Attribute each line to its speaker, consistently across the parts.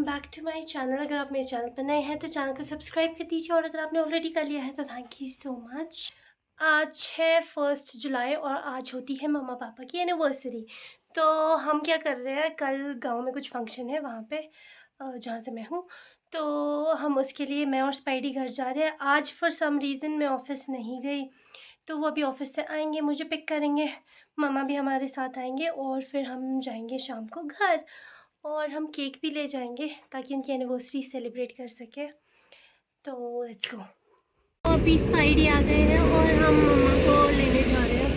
Speaker 1: Welcome back to my channel. अगर आप मेरे चैनल पर नए हैं तो चैनल को सब्सक्राइब कर दीजिए, और अगर आपने ऑलरेडी कर लिया है तो थैंक यू सो मच। आज है 1 जुलाई और आज होती है मम्मा पापा की एनिवर्सरी। तो हम क्या कर रहे हैं, कल गांव में कुछ फंक्शन है वहाँ पे जहाँ से मैं हूँ, तो हम उसके लिए मैं और स्पाइडी घर जा रहे हैं। आज फॉर सम रीज़न मैं ऑफ़िस नहीं गई, तो वो अभी ऑफ़िस से आएंगे, मुझे पिक करेंगे, मम्मा भी हमारे साथ आएंगे और फिर हम जाएंगे शाम को घर। और हम केक भी ले जाएंगे ताकि उनकी एनिवर्सरी सेलिब्रेट कर सके। तो लेट्स गो। तो अभी स्पाइडी आ गए हैं और हम मम्मा को लेने जा रहे हैं।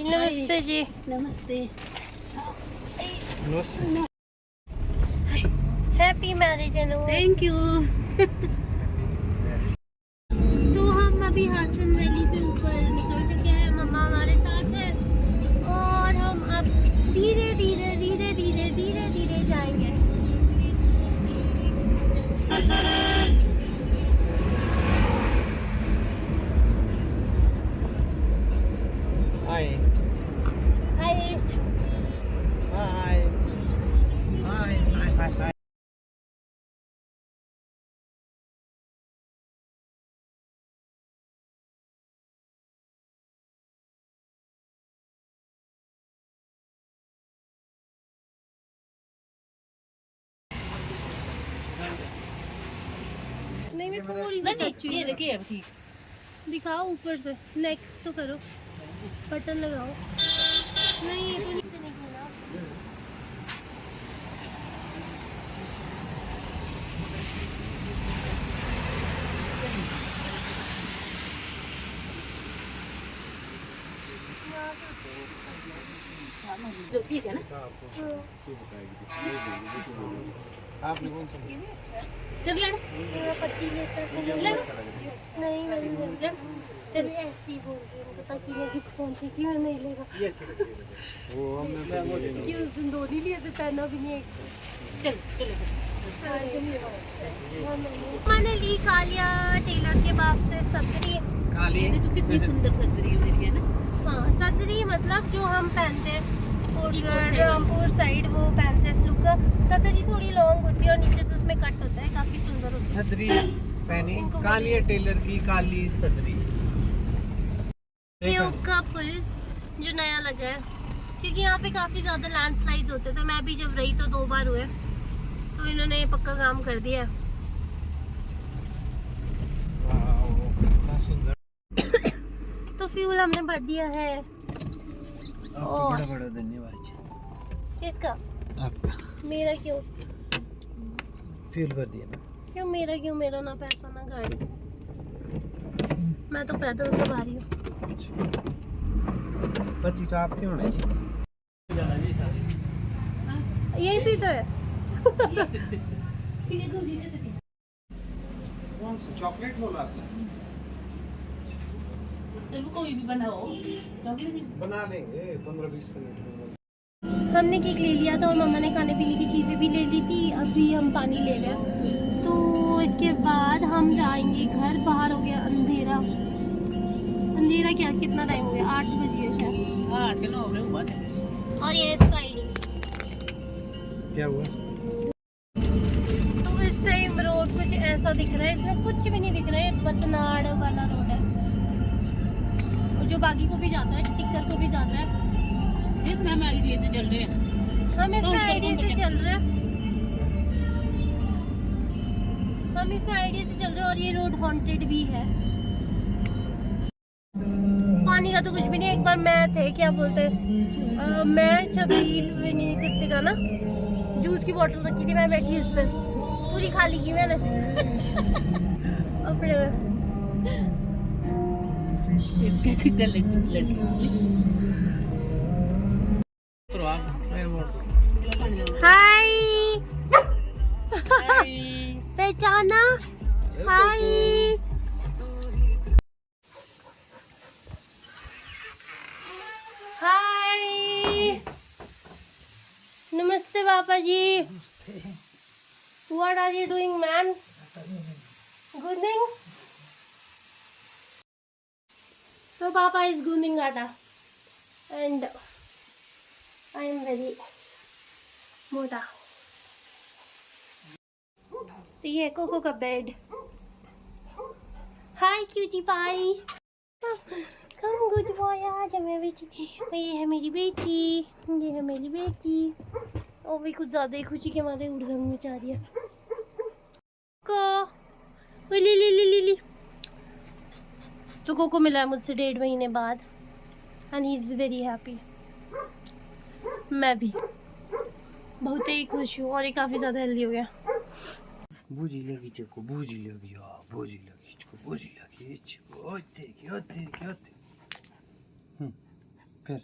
Speaker 1: नमस्ते जी।
Speaker 2: नमस्ते।
Speaker 3: नमस्ते।
Speaker 1: Happy marriage anniversary.
Speaker 2: Thank you.
Speaker 1: तो हम अभी हासन वैली से ऊपर निकल चुके हैं, मम्मा हमारे साथ है और हम अब धीरे धीरे धीरे धीरे धीरे धीरे जाएंगे।
Speaker 3: हाय
Speaker 1: हाय।
Speaker 3: हाय हाय हाय हाय।
Speaker 1: नहीं, मैं थोड़ी सी टच हुई।
Speaker 2: ये देखिए अब ठीक।
Speaker 1: दिखाओ ऊपर से, नेक तो करो, बटन लगाओ। नहीं, ये तो नीचे नहीं खुला।
Speaker 2: जो ठीक है ना।
Speaker 3: आपने कौन सा
Speaker 2: चल लड़।
Speaker 1: मेरा पति लेता है। नहीं, मैं ऐसे ही बोल रही हूँ, पता कि मैं दुख पहुँचे कि मैं नहीं लेगा।
Speaker 3: वो हमने
Speaker 1: कि उस दिन 2 नहीं लिए थे, पहना भी नहीं एक।
Speaker 2: चल चलो।
Speaker 1: मैंने ली कालिया टेलर के पास से सदरी।
Speaker 3: काली
Speaker 2: ये तो कितनी सुंदर सदरी है ना।
Speaker 1: हाँ, सदरी मतलब जो हम पहनते हैं रामपुर साइड, वो पहनते हैं स्लूक। सदरी थोड़ी लॉन्ग होती है और नीचे से उसमें कट होता है, काफी सुंदर होती है।
Speaker 3: सदरी पहनी, काली टेलर की काली सदरी।
Speaker 1: ट्यूब का पुल जो नया लगा है, क्योंकि यहाँ पे काफी ज्यादा लैंडस्लाइड्स होते थे। मैं भी जब रही तो 2 बार हुए, तो इन्होंने पक्का काम कर दिया।
Speaker 3: वाओ, कितना सुंदर।
Speaker 1: तो फ्यूल हमने भर दिया है।
Speaker 3: आपका बड़ा बड़ा धन्यवाद जी।
Speaker 1: किसका?
Speaker 3: आपका
Speaker 1: मेरा क्यों?
Speaker 3: फ्यूल भर दिया ना।
Speaker 1: क्यों मेरा? क्यों मेरा? ना पैसा ना गाड़ी, मैं तो पैदल से भारी हूँ।
Speaker 3: पति तो आपके होने जी।
Speaker 1: यही भी तो है।
Speaker 2: ये दूध जैसे थी।
Speaker 3: कौन सा चॉकलेट बोला आपने?
Speaker 2: चलो कोई भी बनाओ। चॉकलेट
Speaker 3: बना लेंगे 15-20 मिनट में।
Speaker 1: हमने केक ले लिया था और मम्मा ने खाने पीने की चीज़ें भी ले ली थी। अभी हम पानी ले रहे हैं, तो इसके बाद हम जाएंगे घर। बाहर हो गया अंधेरा। अंधेरा क्या, कितना टाइम हो गया? 8 बज गए शायद।
Speaker 2: 8-9 में हुआ था।
Speaker 1: और ये स्पाइडी।
Speaker 3: क्या हुआ?
Speaker 1: तो इस टाइम रोड कुछ ऐसा दिख रहा है, इसमें कुछ भी नहीं दिख रहा है। बतनाड़ वाला रोड है, और जो बागी को भी जाता है, टिक्कर को भी जाता है।
Speaker 2: जिसमें हम आईडी से चल रहे हैं।
Speaker 1: हम इसका आईडी से चल रहे हैं। हम इसका आईडी से चल रहे हैं और ये रोड हॉन्टेड भी है। पानी का तो कुछ भी नहीं। एक बार मैं थे, क्या बोलते हैं, मैं छबील कितने का ना जूस की बोतल रखी थी, मैं बैठी उस पर, पूरी खाली की मैंने। अपने
Speaker 2: कैसी टैलेंटेड
Speaker 1: हाय पहचाना? हाय। हाय, नमस्ते पापा जी। What are you doing, man? Gunding? So Papa is gunding atta, and I am very mota. तो ये है कोको का bed. Hi cutie pie, come good boy, आ जा मेरी बेटी। और ये है मेरी बेटी, ये है मेरी बेटी। और भी कुछ ज़्यादा ही खुशी के मारे उड़दंग में जा रही है। को ली ली ली ली ली। तो कोको मिला है मुझसे 1.5 महीने बाद and he is very happy. मैं भी बहुत ही खुश हूँ और ये काफ़ी ज़्यादा हेल्दी हो गया।
Speaker 3: बूझी लगी चको, बूझी लगी, हाँ बूझी लगी चको, बूझी लगी चको, ओ तेरी। फिर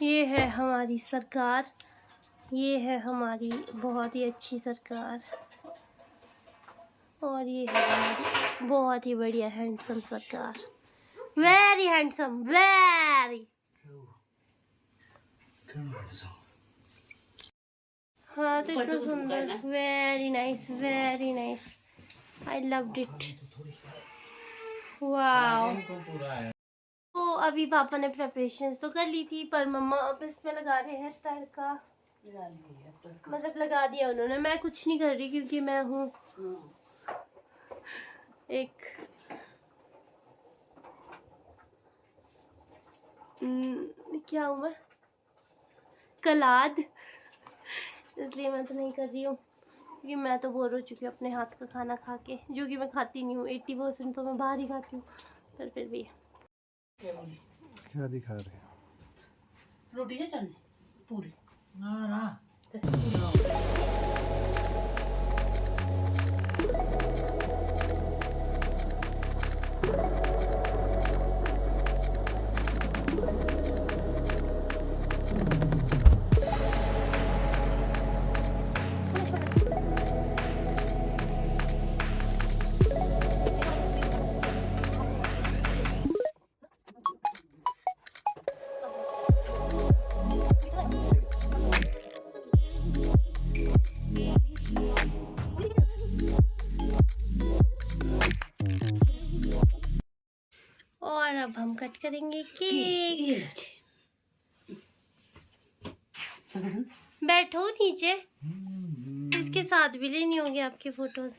Speaker 1: ये है हमारी सरकार, ये है हमारी बहुत ही अच्छी सरकार, और ये है हमारी बहुत ही बढ़िया हैंडसम सरकार। Very handsome, very. हाँ तो इतना सुंदर, very nice, I loved it, wow. तो अभी पापा ने प्रेपरेशंस तो कर ली थी, पर मम्मा अब इसमें लगा रहे हैं तड़का। मतलब लगा दिया उन्होंने, मैं कुछ नहीं कर रही क्योंकि मैं हूँ एक क्या हूँ मैं, कलाद, इसलिए मैं तो नहीं कर रही हूँ क्योंकि मैं तो बोर हो चुकी हूँ अपने हाथ का खाना खा के, जो कि मैं खाती नहीं हूँ। 80% तो मैं बाहर ही खाती हूँ, पर फिर भी।
Speaker 3: क्या दिखा रहे हैं?
Speaker 2: रोटी से चलने पूरी
Speaker 3: ना
Speaker 1: और अब हम कट करेंगे केक। बैठो नीचे, इसके साथ भी लेनी होगी आपकी photos.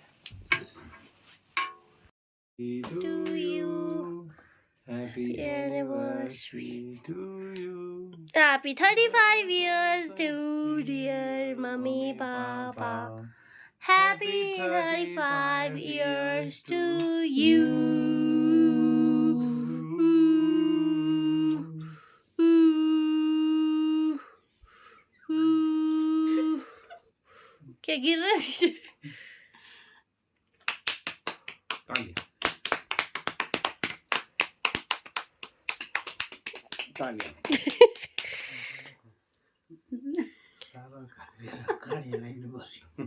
Speaker 3: to
Speaker 1: you.
Speaker 3: Happy
Speaker 1: anniversary
Speaker 3: to you.
Speaker 1: Happy 35 years to dear Mummy Papa. Happy 35 years to you. क्या गिर रहा है नीचे?
Speaker 3: तालियां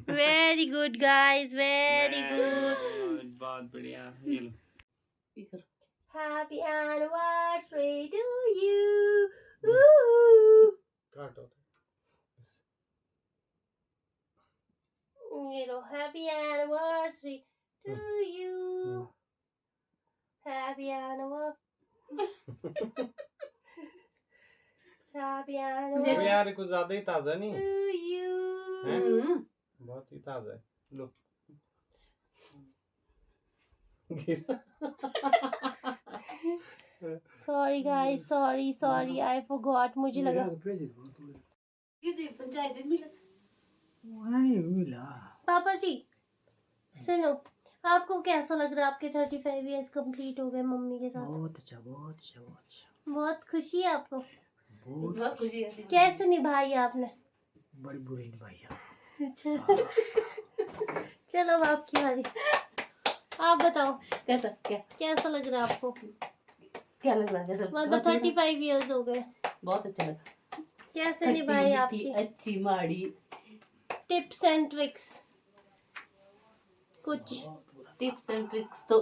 Speaker 1: Very good guys, very good.
Speaker 3: बहुत बढ़िया। ये लो।
Speaker 1: Happy anniversary to you. Ooh.
Speaker 3: काटो।
Speaker 1: You know, happy anniversary to you. Happy anniversary. Happy
Speaker 3: वो
Speaker 1: anniversary
Speaker 3: यार कुछ ज्यादा ही ताजा नहीं
Speaker 1: to you.
Speaker 3: है? बहुत ही ताजा है। लो।
Speaker 1: Sorry guys, sorry, I forgot. मुझे लगा
Speaker 2: पंचायत मिला
Speaker 3: मिला।
Speaker 1: पापा जी सुनो, आपको कैसा लग रहा है? आपके 35 इयर्स कंप्लीट हो गए मम्मी के साथ।
Speaker 3: बहुत अच्छा, बहुत अच्छा, बहुत अच्छा।
Speaker 1: बहुत खुशी है आपको?
Speaker 2: बहुत खुशी है।
Speaker 1: कैसे निभाई आपने?
Speaker 3: बड़ी बुरी निभाई।
Speaker 1: अच्छा चलो अब आपकी बारी, आप बताओ
Speaker 2: कैसा
Speaker 1: कैसा लग रहा है आपको?
Speaker 2: क्या लग रहा है? कैसा?
Speaker 1: मतलब 35 इयर्स हो गए,
Speaker 2: बहुत अच्छा लगा।
Speaker 1: कैसे निभाई आपकी?
Speaker 2: अच्छी माड़ी
Speaker 1: टिप्स एंड ट्रिक्स, कुछ
Speaker 2: टिप्स एंड ट्रिक्स तो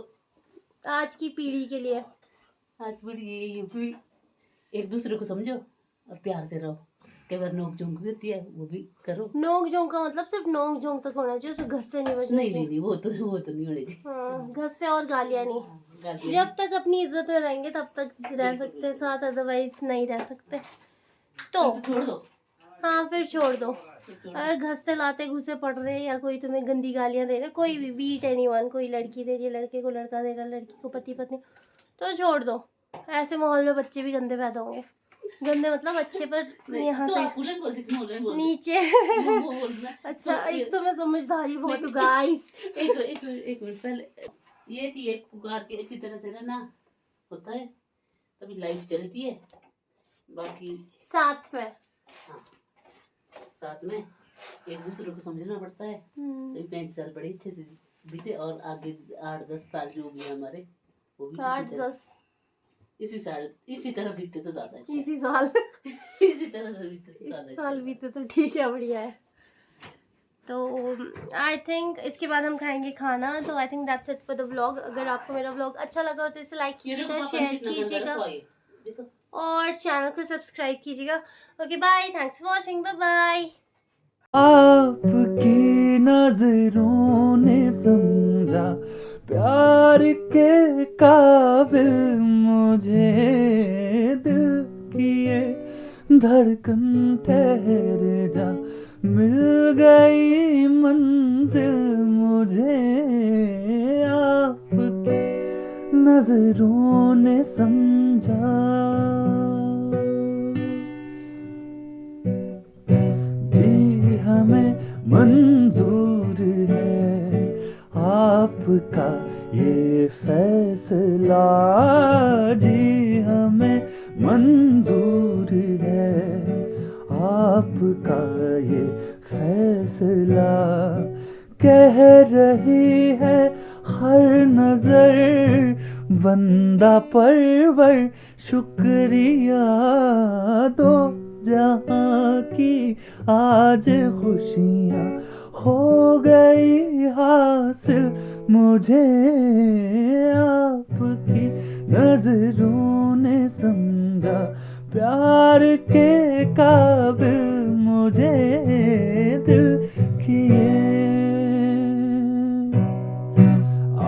Speaker 1: आज की पीढ़ी के लिए।
Speaker 2: आज भी ये भी एक दूसरे को समझो और प्यार से रहो। कई बार नोक झोंक भी होती है, वो भी करो।
Speaker 1: नोक झोंक का मतलब सिर्फ नोक झोंक तक होना चाहिए, उसमें घस से नहीं बचना
Speaker 2: नहीं
Speaker 1: चाहिए।
Speaker 2: नहीं नहीं, वो तो नहीं होनी चाहिए।
Speaker 1: हाँ, घस से और गालियाँ नहीं।
Speaker 2: गालियाँ
Speaker 1: जब तक अपनी इज्जत में रहेंगे तब तक रह सकते हैं साथ, अदरवाइज नहीं रह सकते। तो
Speaker 2: छोड़ दो।
Speaker 1: हाँ, फिर छोड़ दो। अगर घस से लाते घुसे पड़ रहे हैं या कोई तुम्हें गंदी गालियाँ दे रहे, कोई भी बीट एनीवन, कोई लड़की दे रही है लड़के को, लड़का दे रहा है लड़की को, पति पत्नी, तो छोड़ दो। ऐसे माहौल में बच्चे भी गंदे पैदा होंगे। गंदे मतलब अच्छे, पर यहाँ
Speaker 2: तो
Speaker 1: से
Speaker 2: आप उलन बोल दी, उलन बोल दी।
Speaker 1: नीचे।
Speaker 2: वो बोलना।
Speaker 1: अच्छा,
Speaker 2: तो
Speaker 1: एक तो मैं समझदारी बहुत हूँ गाइस।
Speaker 2: एक मिनट पहले ये थी, एक पुकार के अच्छी तरह से रहना होता है तभी लाइफ चलती है। बाकी
Speaker 1: साथ में
Speaker 2: हाँ, साथ में एक दूसरे को समझना पड़ता है। तभी 35 साल बड़े अच्छे से बीते, और आगे 8-10 साल जो भी है हमारे, वो भी
Speaker 1: 8-10
Speaker 2: इसी तरह बीते तो ज्यादा अच्छा है।
Speaker 1: इसी साल
Speaker 2: इसी तरह से बीते तो ज्यादा
Speaker 1: इस
Speaker 2: अच्छा
Speaker 1: साल
Speaker 2: है।
Speaker 1: बीते तो ठीक है, बढ़िया है। तो आई थिंक इसके बाद हम खाएंगे खाना। तो I think that's it for the vlog. अगर आपको मेरा व्लॉग अच्छा लगा हो तो इसे लाइक
Speaker 2: ये देखो
Speaker 1: कीजिएगा,
Speaker 2: पापा ने
Speaker 1: शेयर
Speaker 2: कितना गंदा
Speaker 1: कीजिएगा
Speaker 2: रखा है ये। देखो
Speaker 1: और चैनल को सब्सक्राइब कीजिएगा। Okay bye, thanks for watching, bye bye.
Speaker 3: आपकी नजरों ने समझा प्यार के काबिल मुझे, दिल की ये धड़कन ठहर जा, मिल गई मंजिल मुझे, आपकी नजरों ने समझा। जी हमें मंजूर है आपका ये फैसला, जी हमें मंजूर है आपका ये फैसला। कह रही है हर नजर बंदा परवर शुक्रिया, दो जहाँ की आज खुशियाँ हो गई हासिल मुझे, आपकी नजरों ने समझा प्यार के काबिल मुझे, दिल किए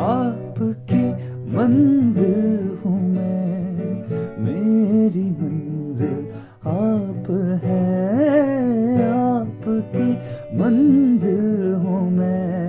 Speaker 3: आपकी मंजिल हूँ मैं, मेरी मंजिल आप हैं, आपकी मंजिल हूँ मैं।